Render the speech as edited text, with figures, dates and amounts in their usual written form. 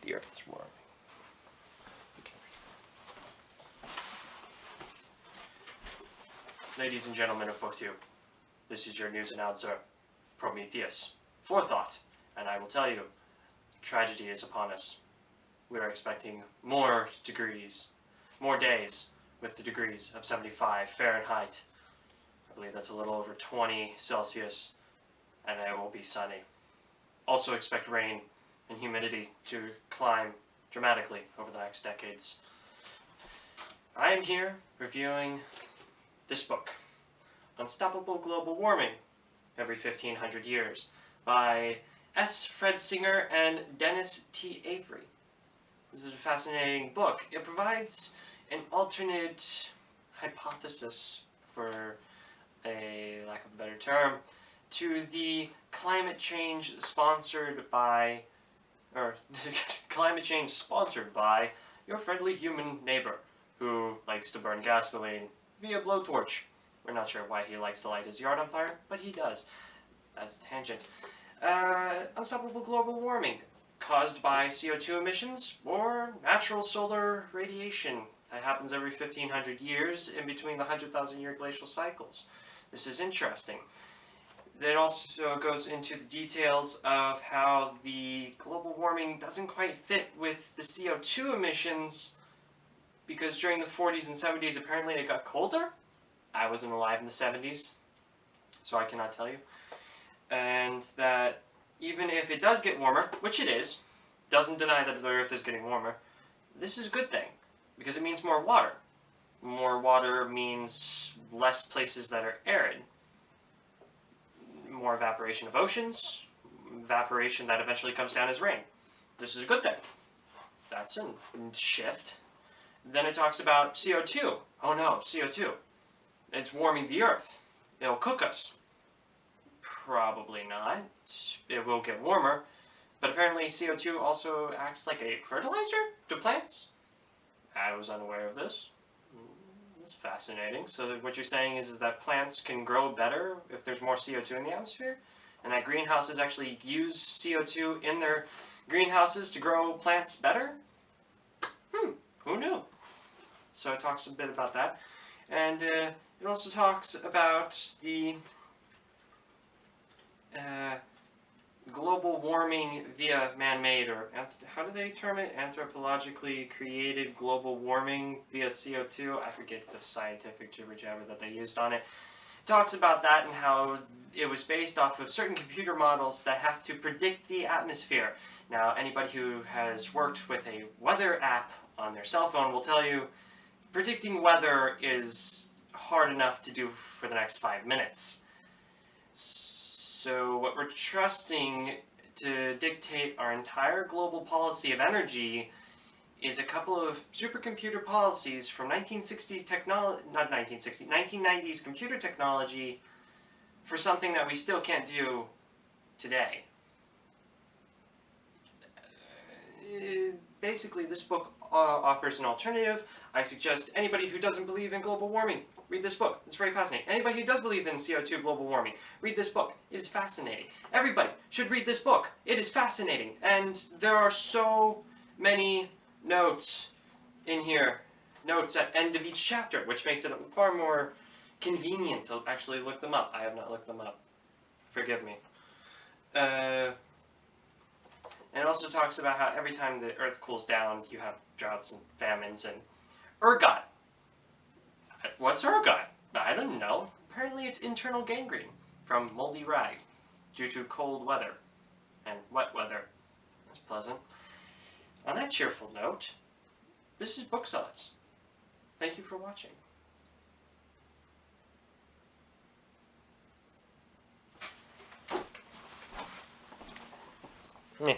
The Earth is warming. Ladies and gentlemen of BookTube, this is your news announcer, Prometheus, Forethought, and I will tell you, tragedy is upon us. We are expecting more degrees, more days with the degrees of 75 Fahrenheit. I believe that's a little over 20 Celsius, and it will be sunny. Also expect rain and humidity to climb dramatically over the next decades. I am here reviewing this book, Unstoppable Global Warming, Every 1500 Years, by S. Fred Singer and Dennis T. Avery. This is a fascinating book. It provides an alternate hypothesis, for a lack of a better term, to the climate change sponsored by your friendly human neighbor who likes to burn gasoline via blowtorch. We're not sure why he likes to light his yard on fire, but he does. That's a tangent. Unstoppable global warming, caused by CO2 emissions or natural solar radiation that happens every 1500 years in between the 100,000 year glacial cycles. This is interesting. It also goes into the details of how the global warming doesn't quite fit with the CO2 emissions, because during the 40s and 70s apparently it got colder. I wasn't alive in the 70s, so I cannot tell you. And that even if it does get warmer, which it is, doesn't deny that the Earth is getting warmer, this is a good thing, because it means more water. More water means less places that are arid. More evaporation of oceans, evaporation that eventually comes down as rain. This is a good thing. That's a shift. Then it talks about CO2. Oh no, CO2. It's warming the Earth. It'll cook us. Probably not. It will get warmer. But apparently CO2 also acts like a fertilizer to plants. I was unaware of this. It's fascinating. So what you're saying is that plants can grow better if there's more CO2 in the atmosphere? And that greenhouses actually use CO2 in their greenhouses to grow plants better? Who knew? So it talks a bit about that. And it also talks about the global warming via man-made, or how do they term it? Anthropologically created global warming via CO2. I forget the scientific jibber-jabber that they used on it. It talks about that and how it was based off of certain computer models that have to predict the atmosphere. Now, anybody who has worked with a weather app on their cell phone will tell you predicting weather is hard enough to do for the next 5 minutes. So what we're trusting to dictate our entire global policy of energy is a couple of supercomputer policies from 1990s computer technology for something that we still can't do today. Basically, this book offers an alternative. I suggest anybody who doesn't believe in global warming, read this book. It's very fascinating. Anybody who does believe in CO2 global warming, read this book. It is fascinating. Everybody should read this book. It is fascinating. And there are so many notes in here. Notes at end of each chapter, which makes it far more convenient to actually look them up. I have not looked them up. Forgive me. And it also talks about how every time the Earth cools down, you have droughts and famines and ergot. What's ergot? I don't know. Apparently it's internal gangrene from moldy rag due to cold weather and wet weather. That's pleasant. On that cheerful note, this is Booksellets. Thank you for watching. Meh.